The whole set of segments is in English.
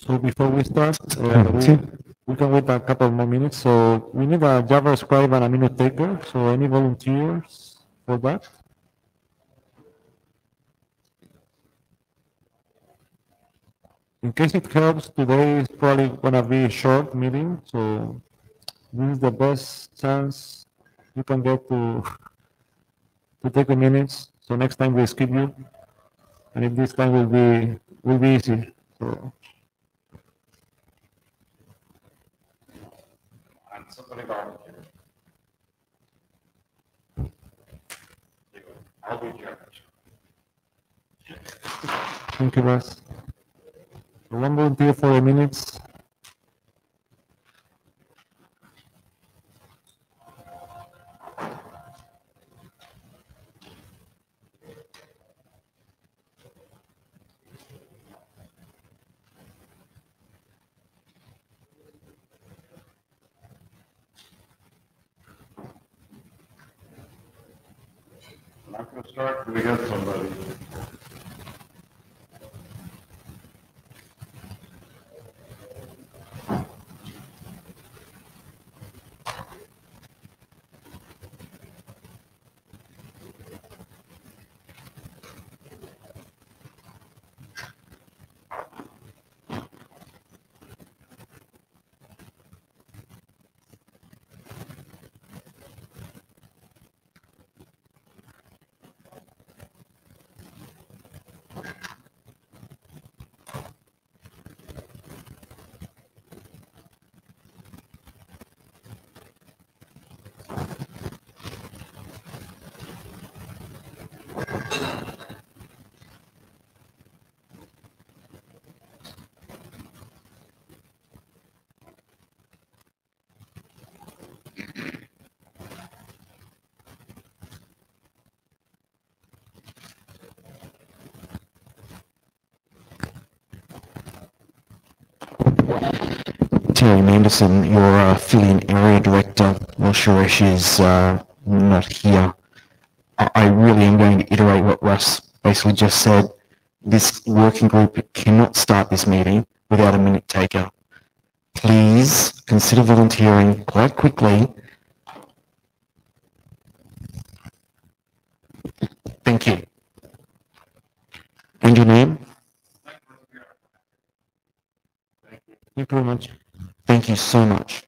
So before we start, we can wait a couple more minutes. So we need a Java scribe and a minute taker. So any volunteers for that? In case it helps, today is probably going to be a short meeting. So this is the best chance you can get to take a minutes. So next time we skip you, and if this time will be easy. So. Somebody volunteer. I'll be judged. Thank you, Russ. One volunteer for a minute. I'm not going to start. We got somebody. Terry Manderson, your affiliate area director, well, Suresh is not here. I really am going to iterate what Russ basically just said. This working group cannot start this meeting without a minute taker. Please consider volunteering quite quickly. Thank you. And your name? Thank you very much. Thank you so much.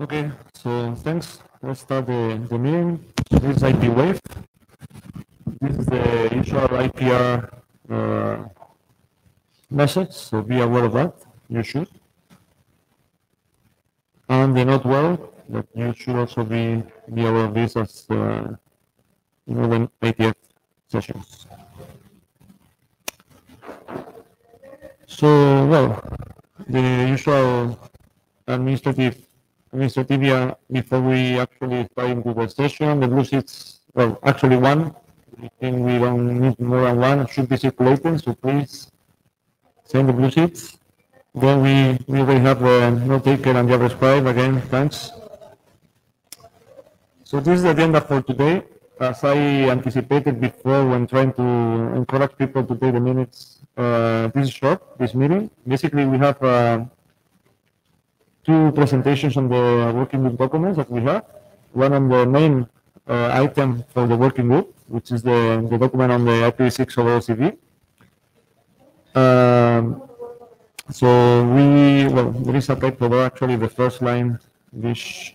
Okay, so thanks. Let's start the meeting. This is IPWAVE. This is the usual IPR message, so be aware of that. You should. And the not well, but you should also be aware of this as in the IETF sessions. So, well, the usual administrative before we actually start into the session. The blue sheets, well, actually one. I think we don't need more than one. It should be circulating, so please send the blue sheets. Then we already have the note taker and Java scribe again. Thanks. So this is the agenda for today. As I anticipated before when trying to encourage people to take the minutes, this is short, this meeting. Basically, we have two presentations on the working group documents that we have. One on the main item for the working group, which is the document on the IPv6 over LCV. So there is a typo there. Actually, the first line, this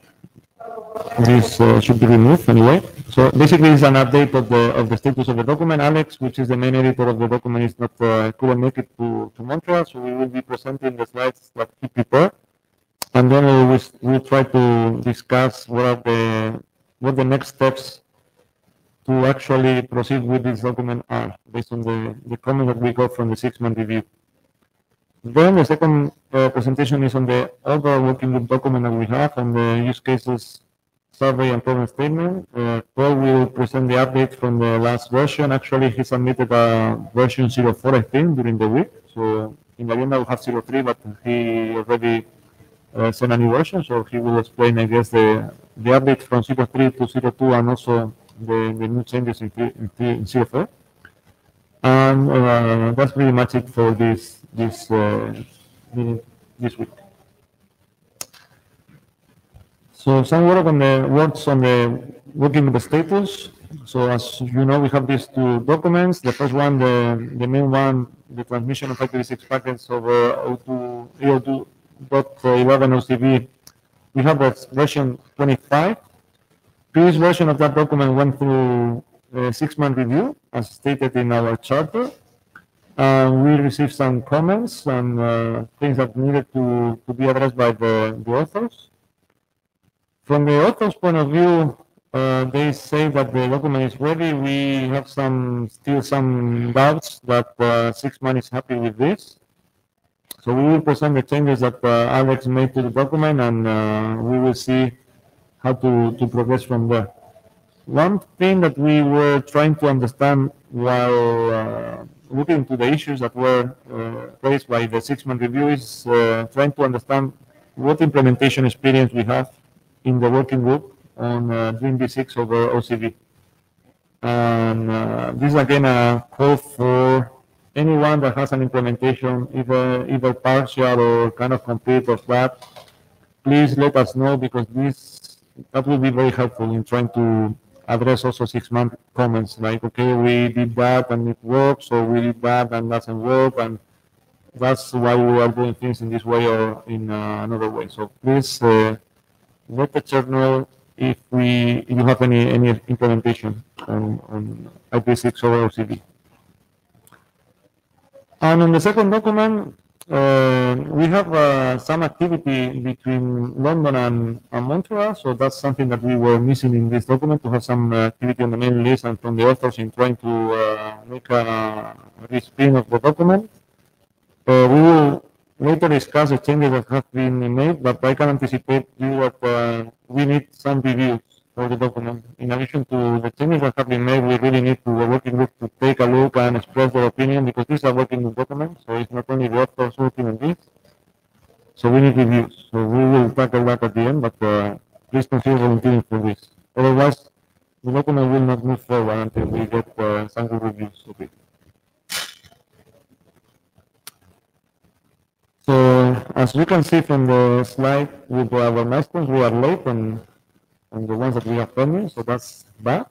should be removed anyway. So basically, it's an update of the status of the document. Alex, which is the main editor of the document, is not couldn't make it to Montreal, so we will be presenting the slides that he prepared, and then we'll try to discuss what the next steps to actually proceed with this document are, based on the comment that we got from the 6-month review. Then the second presentation is on the overall working group document that we have and the use cases survey and problem statement. Paul will present the update from the last version. Actually, he submitted a version 04, I think, during the week. So in the agenda we have 03, but he already send a new version. So he will explain, I guess, the update from 0.3 to 0.2 and also the new changes in 0.4. And that's pretty much it for this week. So some words on the working with the status. So as you know, we have these two documents. The first one, the main one, the transmission of IPv6 packets over EO2.11 OCV. We have the version 25. Previous version of that document went through a 6-month review, as stated in our charter. We received some comments and things that needed to be addressed by the authors. From the author's point of view, they say that the document is ready. We have still some doubts that 6 months is happy with this. So we will present the changes that Alex made to the document, and we will see how to progress from there. One thing that we were trying to understand while looking into the issues that were raised by the 6-month review is trying to understand what implementation experience we have in the working group on DreamV6 over OCV. And this is again a call for anyone that has an implementation, either partial or kind of complete of that. Please let us know, because that will be very helpful in trying to address also 6-month comments like, okay, we did that and it works, or we did that and doesn't work, and that's why we are doing things in this way or in another way. So please let the chair know if you have any implementation on IPv6 over OCV. And on the second document, we have some activity between London and Montreal, so that's something that we were missing in this document, to have some activity on the main list and from the authors in trying to make a respin of the document. We will later discuss the changes that have been made, but I can anticipate you that we need some reviews for the document. In addition to the changes that have been made, we really need the working group to take a look and express their opinion, because these are working group documents, so it's not only the authors working on this. So we need reviews. So we will tackle that at the end, but please consider volunteering for this. Otherwise, the document will not move forward until we get some good reviews of it. So as you can see from the slide with our milestones, we are late on the ones that we have pending, so that's bad.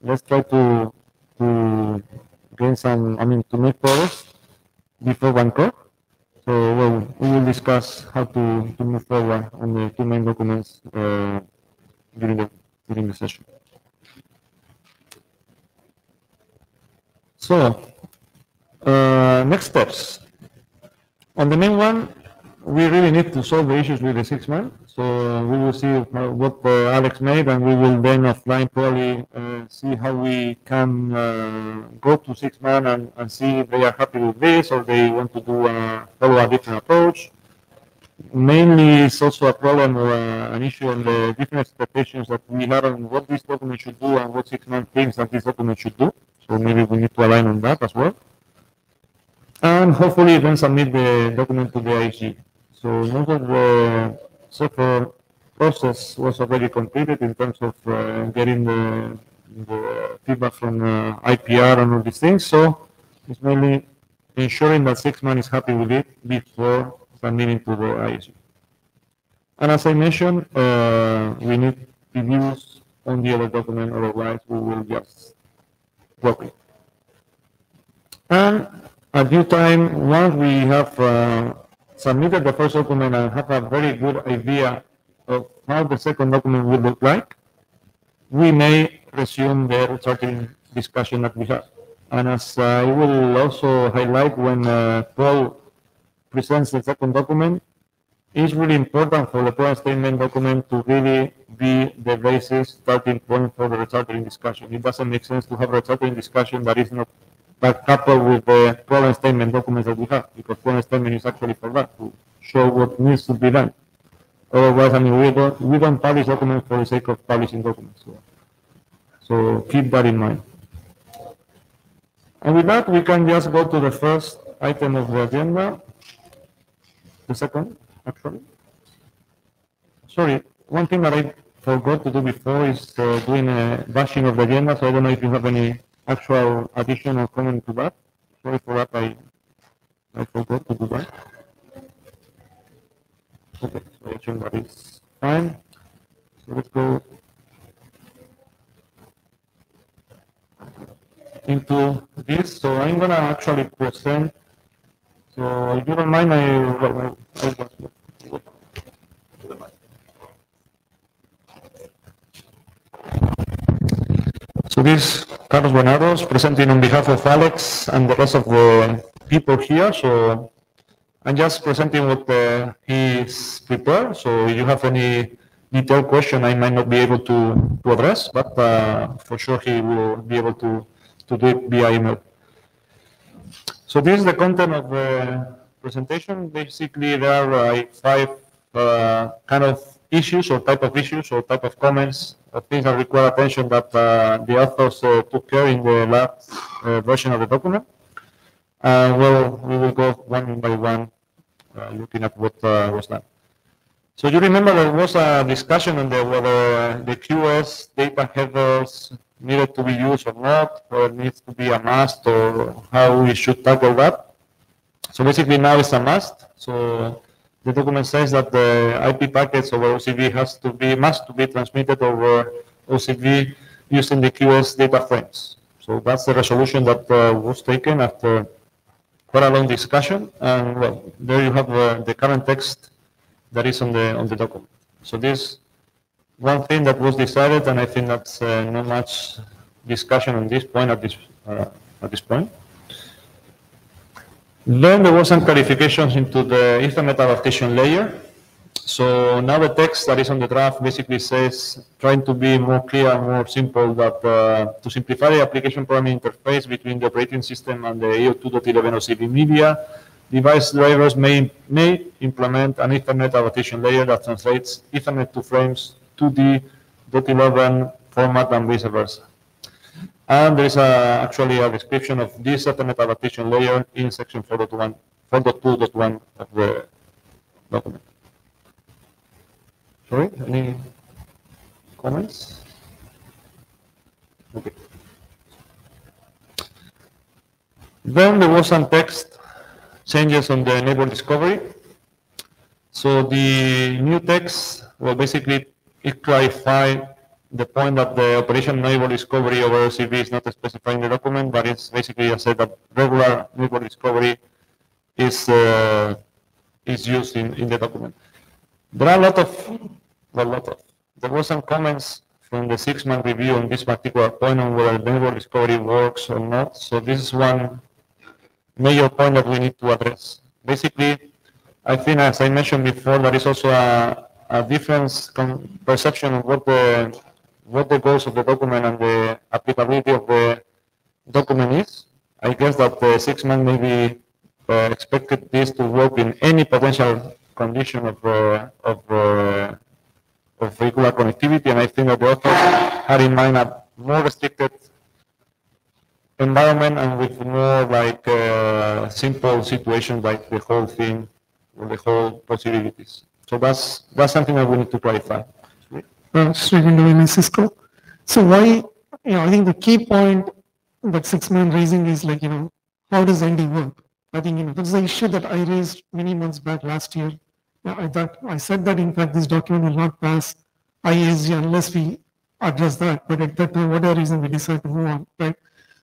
Let's try to gain to make progress before Bangkok. So we will discuss how to move forward on the two main documents during the session. So next steps. On the main one, we really need to solve the issues with the 6 months. So we will see what Alex made, and we will then offline probably see how we can go to 6 months and see if they are happy with this, or they want to follow a different approach. Mainly, it's also a problem or an issue on the different expectations that we have on what this document should do and what 6 months thinks that this document should do. So maybe we need to align on that as well. And hopefully then submit the document to the IEG. So most of the software process was already completed in terms of getting the feedback from IPR and all these things. So it's mainly ensuring that 6 months is happy with it before submitting to the IEG. And as I mentioned, we need reviews on the other document, otherwise we will just block it. And at due time, once we have submitted the first document and have a very good idea of how the second document will look like, we may resume the recharting discussion that we have. And as I will also highlight when Paul presents the second document, it's really important for the problem statement document to really be the basis, starting point for the recharting discussion. It doesn't make sense to have a recharting discussion that is not coupled with the problem statement documents that we have, because problem statement is actually for that, to show what needs to be done. Otherwise, we don't publish documents for the sake of publishing documents. So keep that in mind. And with that, we can just go to the first item of the agenda, the second, actually. sorry, one thing that I forgot to do before is doing a bashing of the agenda, so I don't know if you have any actual addition or comment to that. Sorry for that, I forgot to do that. Okay, so I think that is fine. So let's go into this. So I'm going to actually present. So if you don't mind, so this is Carlos Buenaros presenting on behalf of Alex and the rest of the people here. So I'm just presenting what he's prepared. So if you have any detailed question, I might not be able to address, but for sure he will be able to do it via email. So this is the content of the presentation. Basically, there are like 5 kind of issues or type of issues or type of comments or things that require attention that the authors took care in the last version of the document. Well, we will go one by one looking at what was done. So you remember there was a discussion on whether the QoS data headers needed to be used or not, or it needs to be a must, or how we should tackle that. So basically now it's a must. So the document says that the IP packets over OCV must be transmitted over OCV using the QoS data frames. So that's the resolution that was taken after quite a long discussion. And well, there you have the current text that is on the document. So this one thing that was decided, and I think that's not much discussion on this point at this point. Then there was some clarifications into the Ethernet Adaptation Layer. So now the text that is on the draft basically says, trying to be more clear and more simple, that to simplify the application programming interface between the operating system and the AO2.11 OCV media, device drivers may implement an Ethernet Adaptation Layer that translates Ethernet to frames 2D.11 format and vice versa. And there is actually a description of this Ethernet Adaptation Layer in section 4.2.1 of the document. Sorry, any comments? Okay. Then there was some text changes on the neighbor discovery. So the new text, well, basically it clarified the point that the operation neighbor discovery over OCV is not specified in the document, but it's basically I said that regular neighbor discovery is used in the document. There are there were some comments from the 6-month review on this particular point on whether neighbor discovery works or not. So this is one major point that we need to address. Basically, I think, as I mentioned before, there is also a different perception of what the goals of the document and the applicability of the document is. I guess that the 6 months maybe expected this to work in any potential condition of vehicular connectivity, and I think that the authors had in mind a more restricted environment and with more like simple situations like the whole thing or the whole possibilities. So that's something that we need to clarify. Cisco. So why, I think the key point that 6 months raising is like, how does ND work? I think, that's the issue that I raised many months back last year. I said that in fact this document will not pass IESG unless we address that, but at that time, whatever reason we decide to move on, right?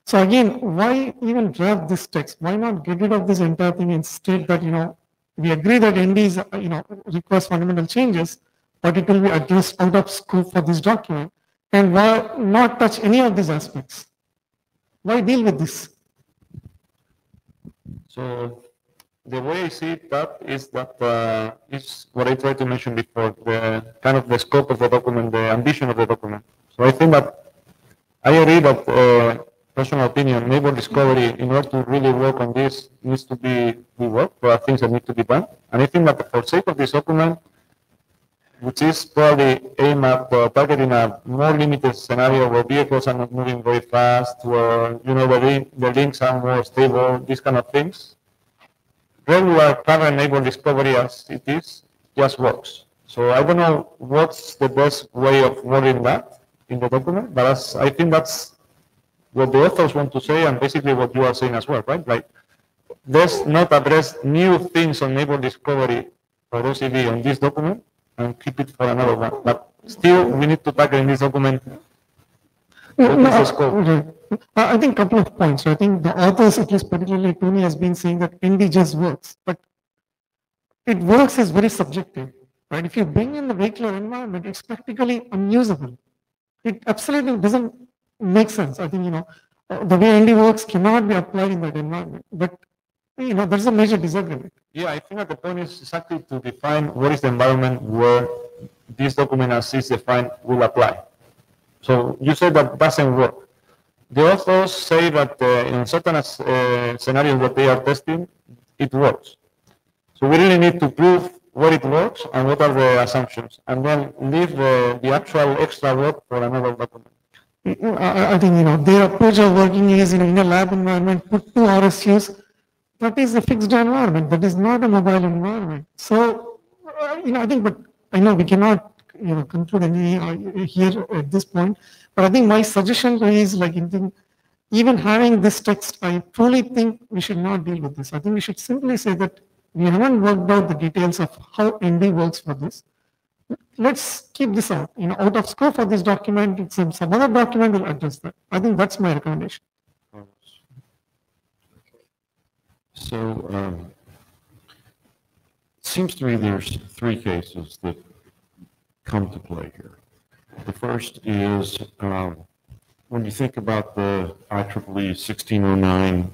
So again, why even draft this text? Why not get rid of this entire thing and state that, we agree that ND is, requires fundamental changes, but it will be addressed out of scope for this document, and why not touch any of these aspects? Why deal with this? So the way I see that is what I tried to mention before, the kind of the scope of the document, the ambition of the document. So I think that I agree that personal opinion, neighbor discovery, in order to really work on this, needs to be work. There are things that need to be done. And I think that for sake of this document, which is probably aimed at targeting a more limited scenario where vehicles are not moving very fast, where the links are more stable, these kind of things, regular current neighbor discovery as it is just works. So I don't know what's the best way of wording that in the document, but I think that's what the authors want to say, and basically what you are saying as well, right? Like, let's not address new things on neighbor discovery or OCV on this document and keep it for another one. But still, we need to tackle in this document what is the scope. I think a couple of points. I think the authors, at least particularly Tony, has been saying that ND just works, but it works is very subjective, right? If you bring in the vehicular environment, it's practically unusable. It absolutely doesn't make sense. I think, the way ND works cannot be applied in that environment, but there's a major disagreement. Yeah, I think that the point is exactly to define what is the environment where this document as is defined will apply. So you said that doesn't work. The authors say that in certain scenarios that they are testing, it works. So we really need to prove where it works and what are the assumptions, and then leave the actual extra work for another document. I think, their approach of working is in a lab environment, put 2 RSUs. That is a fixed environment. That is not a mobile environment. So, I think, but I know we cannot, conclude any here at this point. But I think my suggestion is like, even having this text, I truly think we should not deal with this. I think we should simply say that we haven't worked out the details of how ND works for this. Let's keep this out, out of scope for this document. Some other document will address that. I think that's my recommendation. So, it seems to me there's 3 cases that come to play here. The first is when you think about the IEEE 1609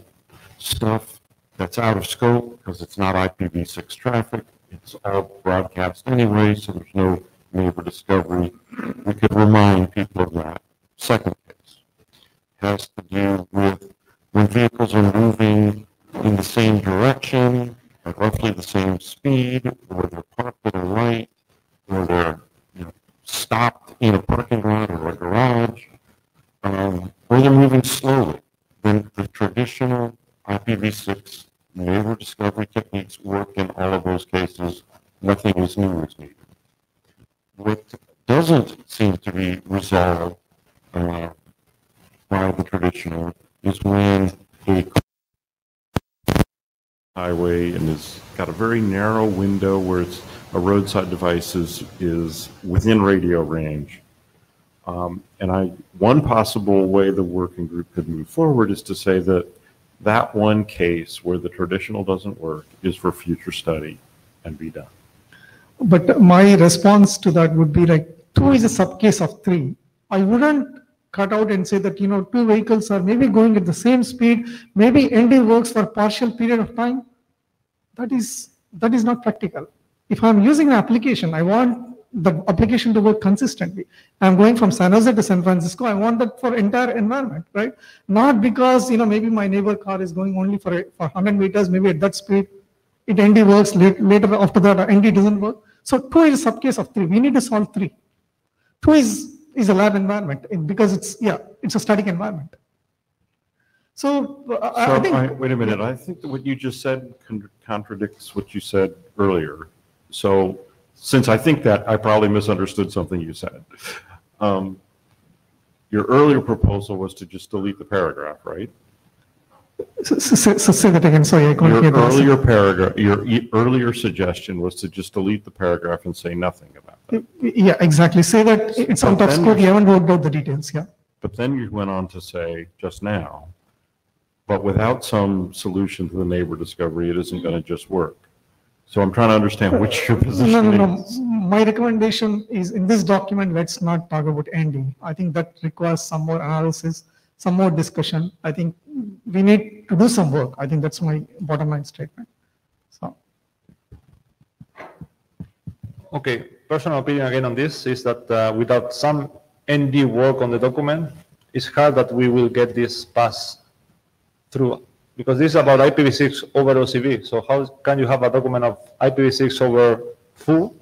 stuff, that's out of scope because it's not IPv6 traffic. It's all broadcast anyway, so there's no neighbor discovery. We could remind people of that. Second case has to do with when vehicles are moving in the same direction, at roughly the same speed, or they're parked at a light, or they're stopped in a parking lot or a garage, or they're moving slowly. Then the traditional IPv6 neighbor discovery techniques work in all of those cases. Nothing is new is needed. What doesn't seem to be resolved by the traditional is when a highway and has got a very narrow window where it's a roadside device is within radio range. One possible way the working group could move forward is to say that one case where the traditional doesn't work is for future study and be done. But my response to that would be like 2 is a subcase of 3. I wouldn't cut out and say that 2 vehicles are maybe going at the same speed, maybe ND works for a partial period of time. That is not practical. If I'm using an application, I want the application to work consistently. I'm going from San Jose to San Francisco. I want that for entire environment, right? Not because maybe my neighbor car is going only for 100 meters, maybe at that speed, it ND works. Later after that, ND doesn't work. So 2 is a subcase of 3. We need to solve 3. 2 is a lab environment because it's a static environment. So I think. Wait a minute. I think that what you just said contradicts what you said earlier. So since I think that I probably misunderstood something you said. Your earlier proposal was to just delete the paragraph, right? So say that again. Sorry, I couldn't hear that. Your earlier suggestion was to just delete the paragraph and say nothing about that. Yeah, exactly. Say that it's out of scope. You haven't worked out the details. Yeah. But then you went on to say just now, but without some solution to the neighbor discovery, it isn't going to just work. So I'm trying to understand which your position is. My recommendation is in this document, let's not talk about ND. I think that requires some more analysis, some more discussion. I think we need to do some work. I think that's my bottom line statement. So. Okay, personal opinion again on this is that without some ND work on the document, it's hard that we will get this pass through, because this is about IPv6 over OCV. So how can you have a document of IPv6 over full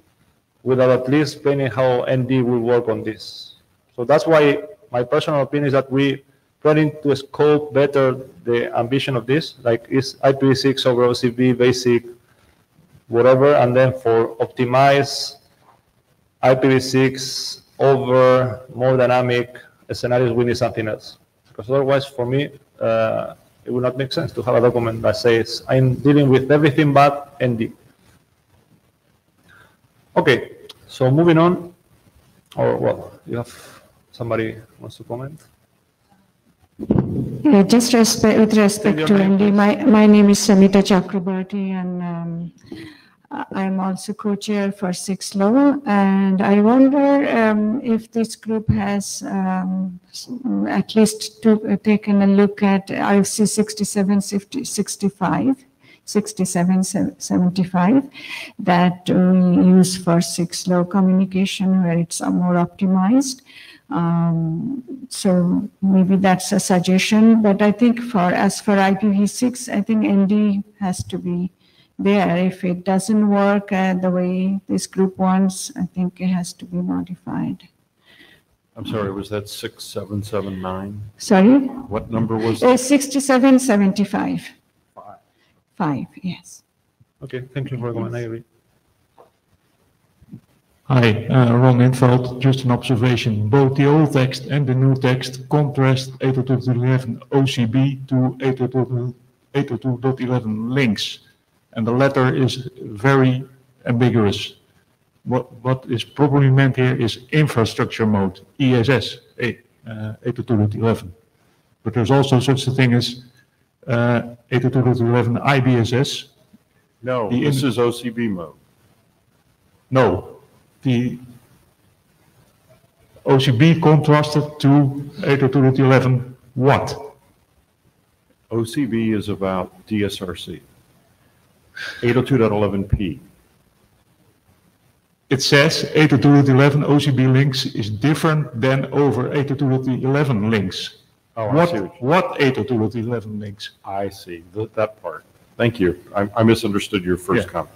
without at least explaining how ND will work on this? So that's why my personal opinion is that we need to scope better the ambition of this, like is IPv6 over OCV basic, whatever, and then for optimize IPv6 over more dynamic scenarios, we need something else. Because otherwise, for me, it would not make sense to have a document that says, I'm dealing with everything but ND. Okay, so moving on, or well, you have somebody wants to comment? Yeah, just with respect to ND, my name is Samita Chakrabarti, and I'm also co-chair for 6LOW, and I wonder if this group has at least taken a look at IFC 6775 that we use for 6LOW communication, where it's more optimized. So maybe that's a suggestion, but I think as for IPv6, I think ND has to be there. If it doesn't work the way this group wants, I think it has to be modified. I'm sorry, was that 6779? Sorry? What number was it? 6775. 5, yes. Okay, thank you for going. I agree. Hi, Ron Infeld, just an observation. Both the old text and the new text contrast 802.11 OCB to 802.11 links. And the latter is very ambiguous. What is probably meant here is infrastructure mode, ESS, 802.11. But there's also such a thing as 802.11 IBSS. No, this is OCB mode. No, the OCB contrasted to 802.11 what? OCB is about DSRC. 802.11p. It says 802.11 OCB links is different than over 802.11 links. Oh, what 802.11 links? I see, that part. Thank you. I misunderstood your first comment.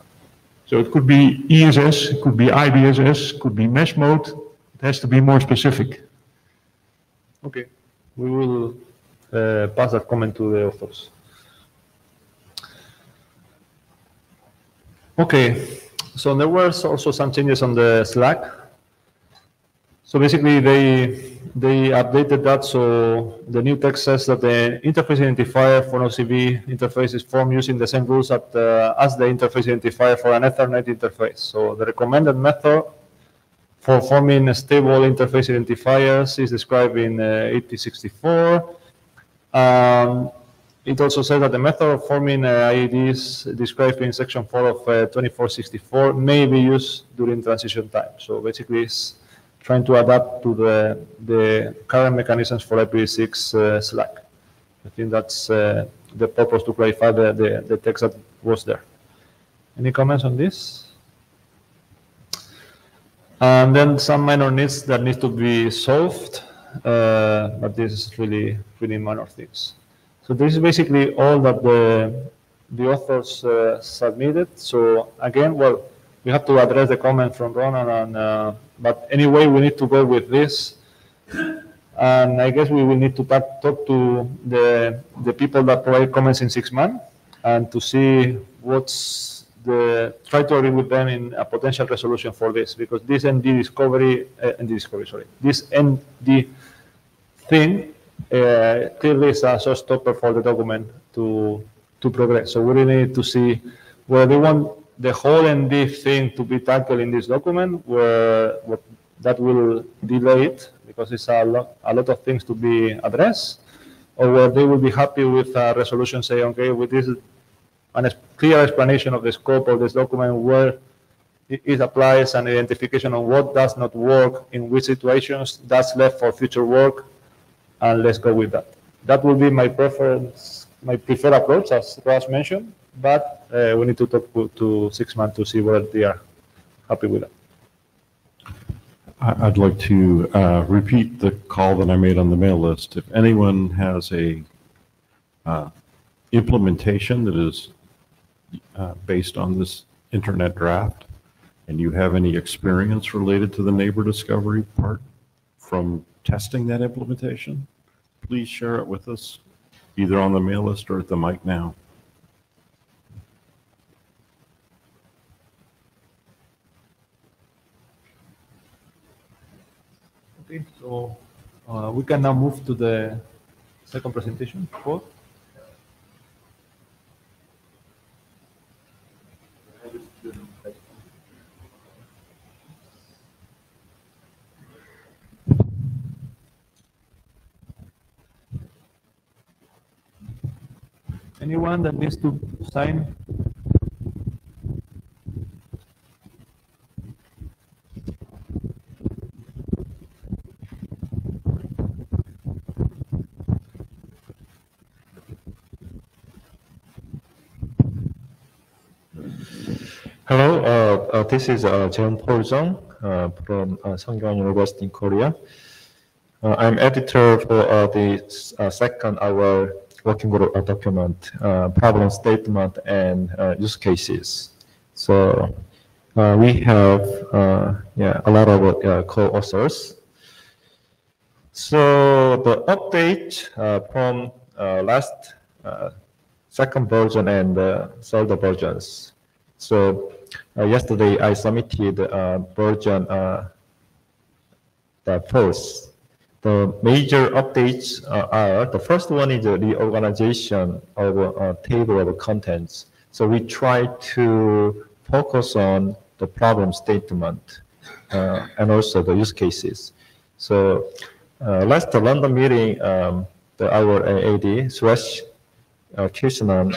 So it could be ESS, it could be IBSS, it could be mesh mode. It has to be more specific. Okay, we will pass that comment to the authors. Okay, so there were also some changes on the SLAAC. So basically, they updated that. So the new text says that the interface identifier for an OCB interface is formed using the same rules as the interface identifier for an Ethernet interface. So the recommended method for forming stable interface identifiers is described in 8064. It also says that the method of forming IEDs described in section 4 of 2464 may be used during transition time. So basically, it's trying to adapt to the current mechanisms for IPv6 SLAAC. I think that's the purpose, to clarify the text that was there. Any comments on this? And then some minor needs that need to be solved, but this is really minor things. So this is basically all that the authors submitted. So again, well, we have to address the comment from Ronan, but anyway, we need to go with this. And I guess we will need to talk to the people that provide comments in 6 months and to see try to agree with them in a potential resolution for this, because this this ND thing clearly is a showstopper for the document to progress. So we really need to see whether they want the whole ND thing to be tackled in this document, where that will delay it because it's a lot of things to be addressed, or where they will be happy with a resolution saying, okay, with this a clear explanation of the scope of this document, where it applies, an identification on what does not work in which situations, that's left for future work, and let's go with that. That will be my preference, my preferred approach, as Ras mentioned, but we need to talk to 6 months to see whether they are happy with that. I'd like to repeat the call that I made on the mail list. If anyone has a implementation that is based on this internet draft, and you have any experience related to the neighbor discovery part from testing that implementation, please share it with us, either on the mail list or at the mic now. Okay, so we can now move to the second presentation. Paul? Anyone that needs to sign? Hello, this is Jeon Paul Jung from Sungkyuan University in Korea. I'm editor for the second our working group document, problem statement and use cases. So we have a lot of co-authors. So the update from last second version and third versions. So yesterday I submitted version first. The major updates are, the first one is the reorganization of a table of contents. So we try to focus on the problem statement and also the use cases. So last London meeting, our AD, Suresh Krishnan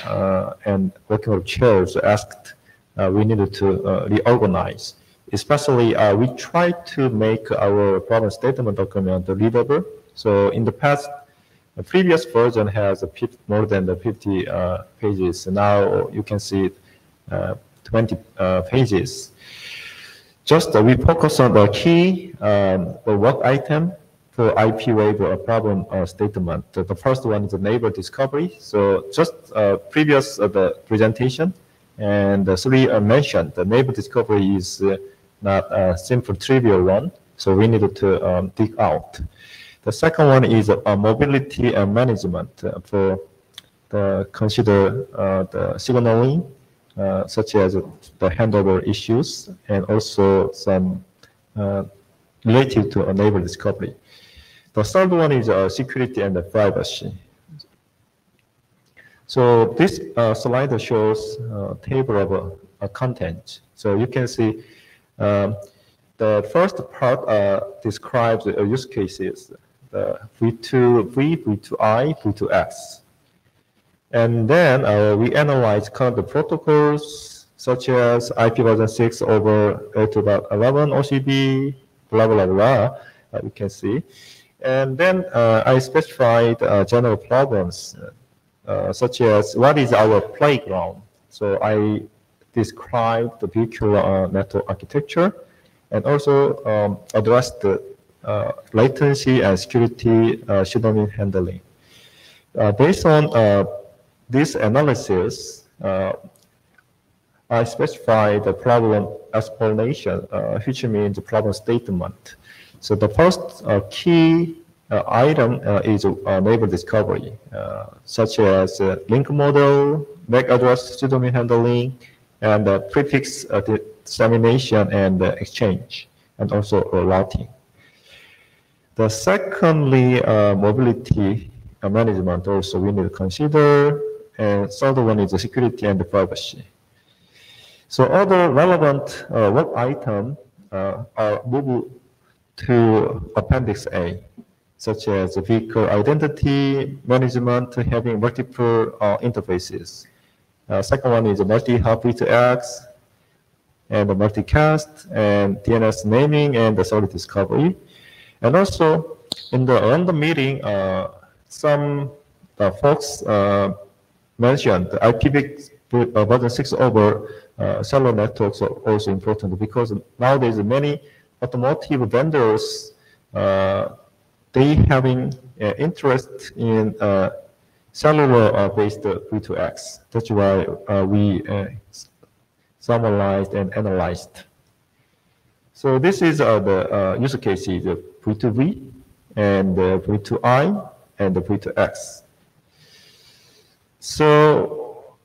and working with chairs asked we needed to reorganize. Especially, we try to make our problem statement document readable. So in the past, the previous version has more than 50 pages. Now you can see 20 pages. Just we focus on the key the work item for IPWAVE problem statement. The first one is the neighbor discovery. So just previous the presentation and the three mentioned, the neighbor discovery is not a simple trivial one, so we needed to dig out. The second one is mobility and management for the consider the signaling, such as the handover issues, and also some related to a neighbor discovery. The third one is security and privacy. So this slide shows a table of content. So you can see the first part describes the use cases, the V2V, V2I, V2X. And then we analyze current protocols such as IP version 6 over 8.11 OCB, blah, blah, blah, we can see. And then I specified general problems such as what is our playground. So I describe the vehicular network architecture and also address the latency and security pseudonym handling. Based on this analysis, I specify the problem explanation, which means the problem statement. So the first key item is neighbor discovery, such as link model, MAC address pseudonym handling, and prefix dissemination and exchange, and also routing. The secondly, mobility management also we need to consider, and third one is the security and the privacy. So other relevant work items are moved to Appendix A, such as vehicle identity management having multiple interfaces. Second one is multi-hub V2X and the multicast and DNS naming and the solid discovery. And also in the random meeting, some folks mentioned the IPv version 6 over cellular networks are also important because nowadays many automotive vendors they having interest in cellular-based V2X. That's why we summarized and analyzed. So this is the use cases, the V2V and the V2I and the V2X. So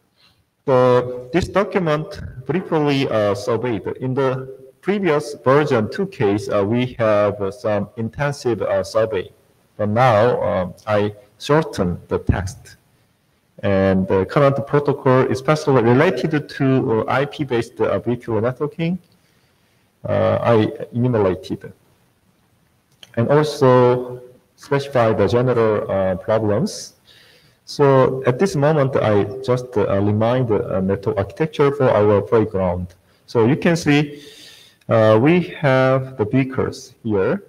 this document briefly surveyed. In the previous version 2 case, we have some intensive survey. But now I shorten the text. And the current protocol, especially related to IP-based vehicular networking, I enumerated. And also specify the general problems. So at this moment, I just remind the network architecture for our playground. So you can see we have the beakers here.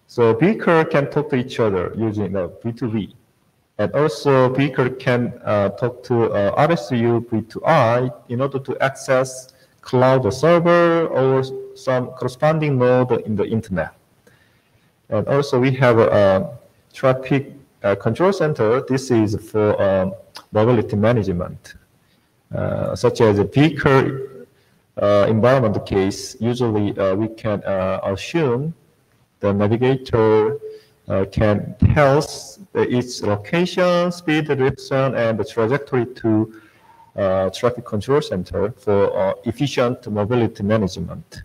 So beaker can talk to each other using the V2V. And also beaker can talk to RSU V2I in order to access cloud server or some corresponding node in the internet. And also we have a traffic control center. This is for mobility management, such as a beaker environment case. Usually we can assume the navigator can tell its location, speed, direction, and the trajectory to traffic control center for efficient mobility management.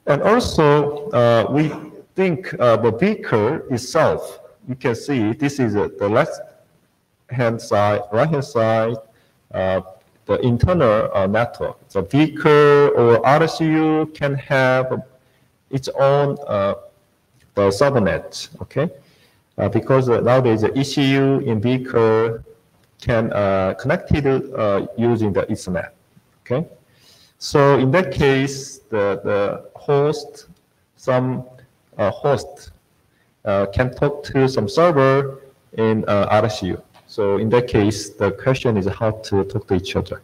And also, we think the beaker itself, you can see this is the left-hand side, right-hand side, the internal network. So beaker or RSU can have its own the subnet, okay? Because nowadays the ECU in beaker can connect it using the Ethernet, okay? So in that case, the host, some host can talk to some server in RSU. So in that case, the question is how to talk to each other.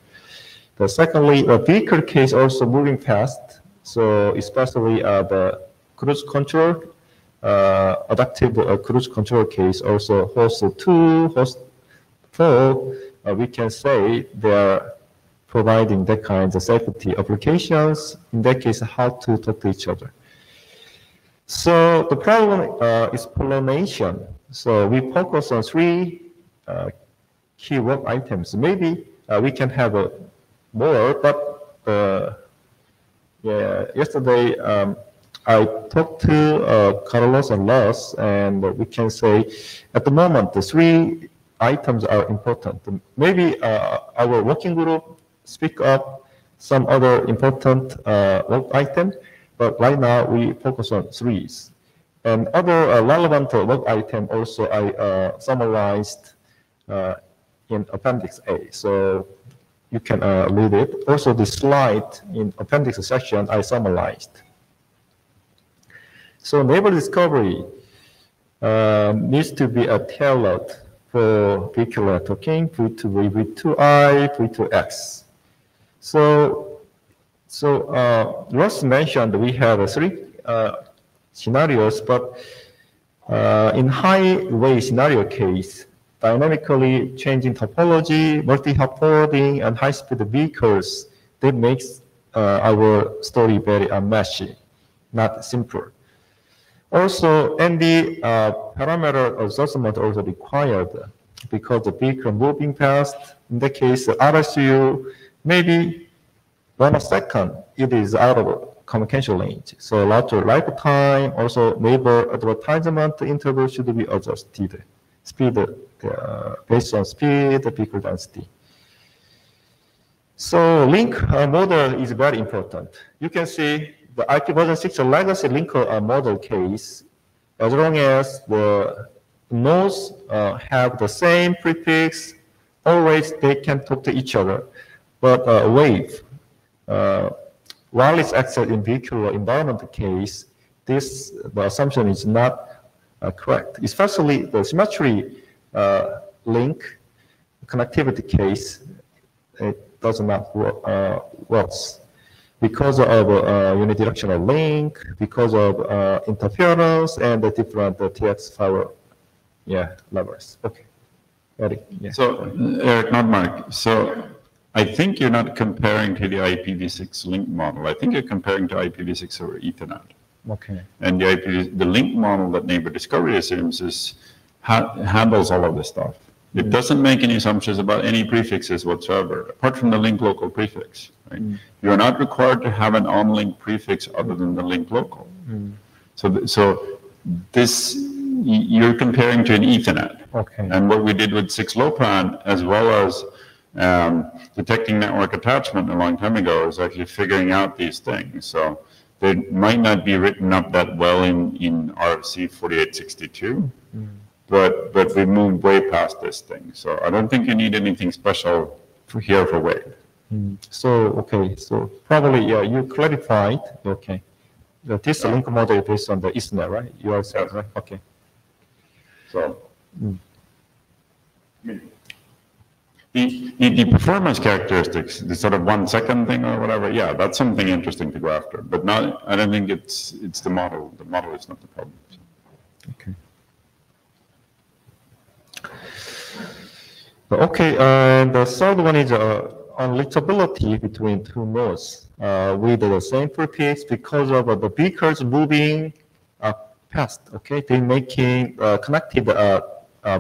But secondly, a beaker case also moving fast. So especially the cruise control, adaptive cruise control case, also host 2, host 4, we can say they are providing that kinds of safety applications. In that case, how to talk to each other. So the problem is pollination. So we focus on 3 key work items. Maybe we can have more, but yeah, yesterday I talked to Carlos and Lars, and we can say at the moment the 3 items are important. Maybe our working group speak up some other important work item, but right now we focus on 3s. And other relevant work item also I summarized in Appendix A. So you can read it. Also the slide in Appendix section I summarized. So neighbor discovery needs to be tailored for vehicular networking, V2V, V2I, V2X. So Ross mentioned we have 3 scenarios, but in highway scenario case, dynamically changing topology, multi-hop forwarding, and high-speed vehicles, that makes our story very messy, not simple. Also, ND parameter adjustment also required because the vehicle moving fast. In the case, RSU, maybe 1 second, it is out of communication range. So router lifetime, also neighbor advertisement interval should be adjusted. Speed, based on speed, vehicle density. So link model is very important. You can see the IP version 6 legacy link model case, as long as the nodes have the same prefix, always they can talk to each other. But wave, wireless access in vehicular environment case, this the assumption is not correct, especially the symmetry link connectivity case, it does not work because of unidirectional link, because of interference and the different TX power levels. Okay. Eric, yeah. So, Eric, not Mark. So, I think you're not comparing to the IPv6 link model. I think you're comparing to IPv6 over Ethernet. Okay. And the link model that neighbor discovery assumes handles all of this stuff. It doesn't make any assumptions about any prefixes whatsoever, apart from the link local prefix. Right? You're not required to have an on-link prefix other than the link local. So this, you're comparing to an Ethernet. Okay. And what we did with 6LoWPAN, as well as detecting network attachment a long time ago, is actually figuring out these things. So they might not be written up that well in RFC 4862, but we moved way past this thing. So I don't think you need anything special here for WAVE. So probably, yeah, you clarified, okay. This link model is based on the Ethernet, right? You are saying, right? Okay. So, the performance characteristics, the sort of 1 second thing or whatever, yeah, that's something interesting to go after. But not, I don't think it's the model. The model is not the problem. So. Okay. Okay, and the third one is unreachability between two nodes with the same prefix because of the beacons moving past. Okay, they making connected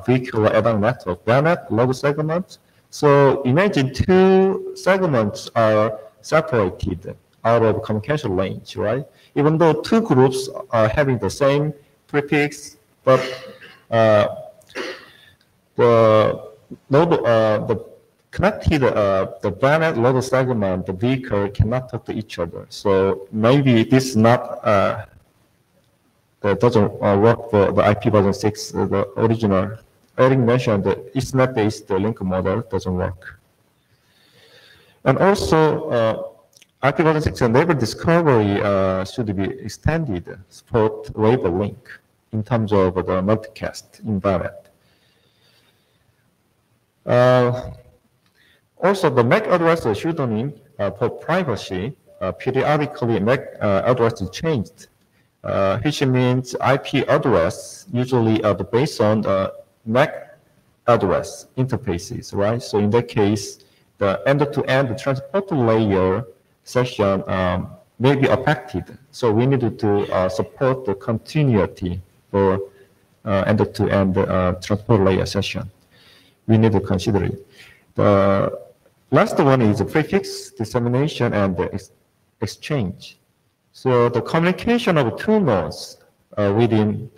vehicular add-on network, VANET, load segment. So imagine two segments are separated out of communication range, right? Even though two groups are having the same prefix, but the connected the VANET load segment, the vehicle cannot talk to each other. So maybe this is not doesn't work for the IP version 6, the original. Eric mentioned the Ethernet-based link model doesn't work. And also, IP version 6 neighbor discovery should be extended, support WAVE link in terms of the multicast in VANET. Also, the MAC address pseudonym for privacy, periodically MAC address is changed, which means IP address usually based on the MAC address interfaces, right? So in that case, the end-to-end transport layer session may be affected. So we need to support the continuity for end-to-end transport layer session. We need to consider it. The last one is the prefix dissemination and the exchange. So the communication of two nodes within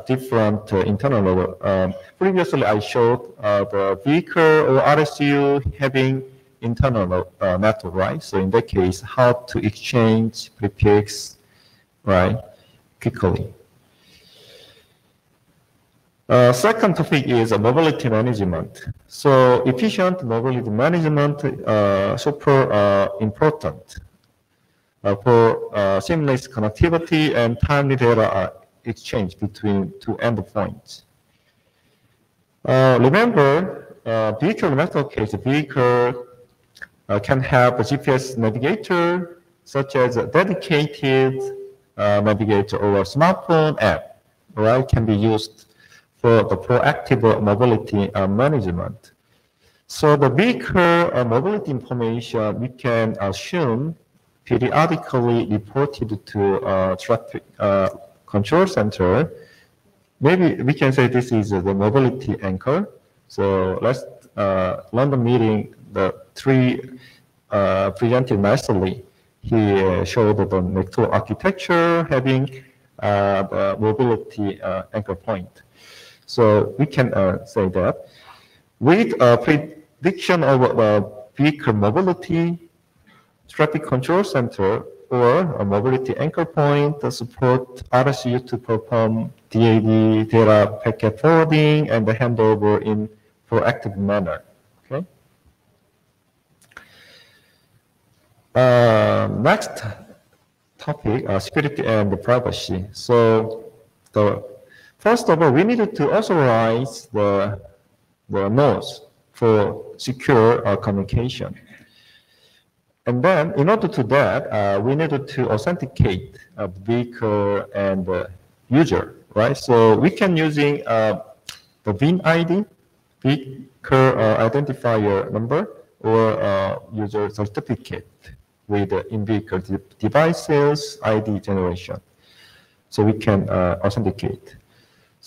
different internal node. Previously, I showed the vehicle or RSU having internal network, right? So in that case, how to exchange prefix, right, quickly. Second topic is mobility management. So efficient mobility management super important for seamless connectivity and timely data exchange between two endpoints. Remember, vehicle network case, vehicle can have a GPS navigator, such as a dedicated navigator or a smartphone app, right, can be used for the proactive mobility management. So the vehicle mobility information we can assume periodically reported to traffic control center. Maybe we can say this is the mobility anchor. So let's London meeting, the three presented nicely. He showed the network architecture having the mobility anchor point. So we can say that with a prediction of vehicle mobility, traffic control center or a mobility anchor point that support RSU to perform DAD data packet forwarding and the handover in proactive manner. Okay. Next topic, security and privacy. So first of all, we needed to authorize the nodes for secure communication. And then, in order to do that, we needed to authenticate the vehicle and the user, right? So we can using the VIN ID, vehicle identifier number, or user certificate with the in-vehicle devices ID generation. So we can authenticate.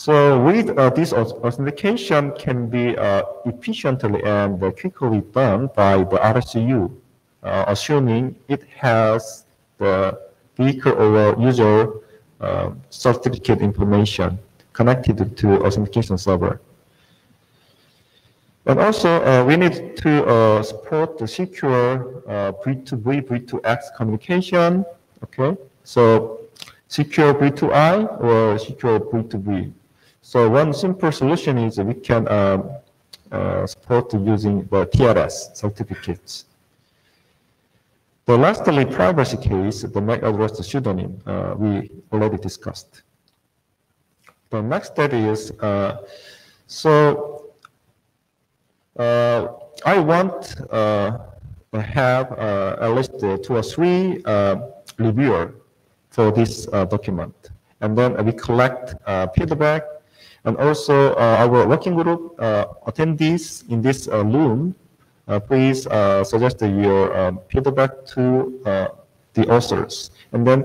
So with this authentication can be efficiently and quickly done by the RSU, assuming it has the vehicle or user certificate information connected to authentication server. And also, we need to support the secure V2V, V2X communication. Okay, so secure V2I or secure V2V. So one simple solution is we can support using the TLS certificates. The lastly, privacy case, the MAC address pseudonym, we already discussed. The next step is, I want to have at least 2 or 3 reviewers for this document. And then we collect feedback, and also our working group attendees in this room, please suggest your feedback to the authors. And then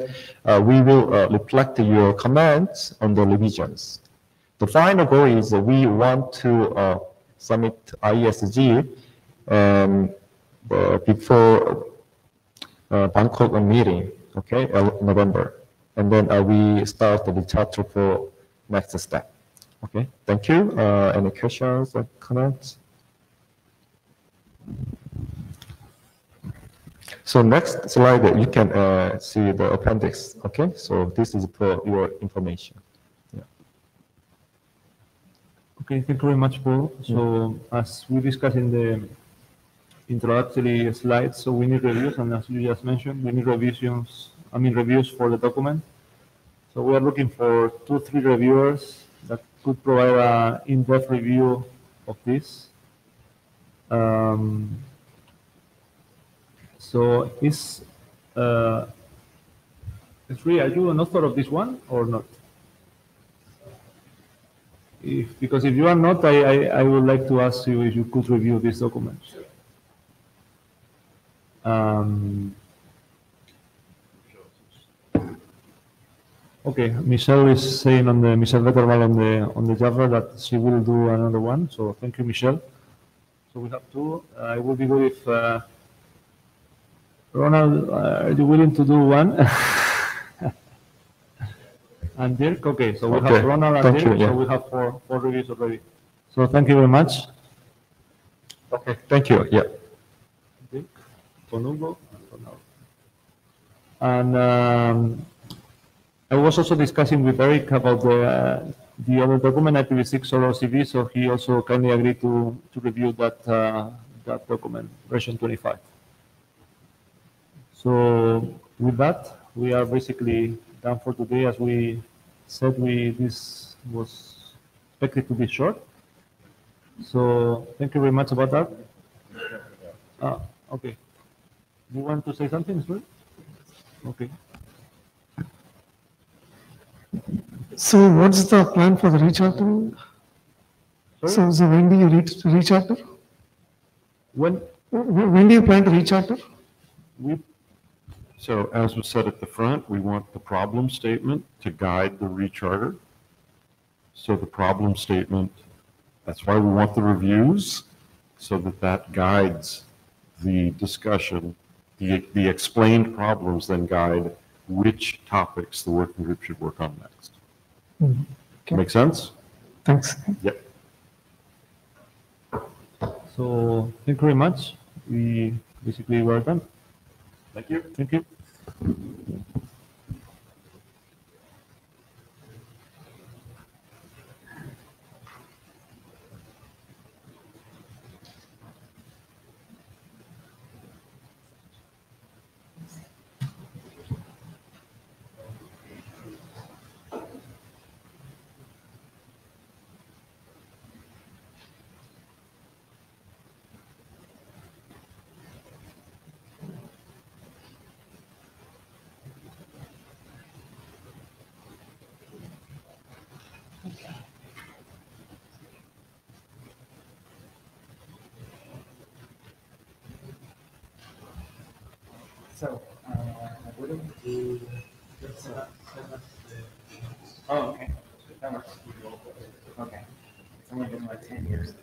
we will reflect your comments on the revisions. The final goal is we want to submit IESG before Bangkok meeting, okay, November. And then we start the chapter for next step. Okay, thank you. Any questions or comments? So next slide, you can see the appendix. Okay, so this is for your information. Yeah. Okay, thank you very much, Paul. So as we discussed in the introductory slides, so we need reviews, and as you just mentioned, we need reviews for the document. So we are looking for 2-3 reviewers that could provide an in-depth review of this. So Sri, are you an author of this one or not? Because if you are not, I would like to ask you if you could review this document. Okay, Michelle is saying Michelle Vettermal on the Java that she will do another one. So thank you, Michelle. So we have 2. I would be good if Ronald, are you willing to do one? And Dirk, okay. So we have Ronald and Dirk. So we have 4 reviews already. So thank you very much. Okay, thank you. Yeah. Dirk, Tonugo, and I was also discussing with Eric about the other document, IPv6 or OCV, so he also kindly agreed to review that document, version 25. So with that, we are basically done for today. As we said, this was expected to be short. So thank you very much about that. Okay. You want to say something, Sri? Okay. So what's the plan for the recharter? So when do you recharter? When do you plan to recharter? So as was said at the front, we want the problem statement to guide the recharter. So the problem statement, that's why we want the reviews, so that guides the discussion. The explained problems then guide which topics the working group should work on next. Okay. Make sense? Thanks. Yep. So thank you very much. We basically were done. Thank you. Thank you. So, wouldn't you just send us the... Oh, okay. Okay. It's only been like 10 years.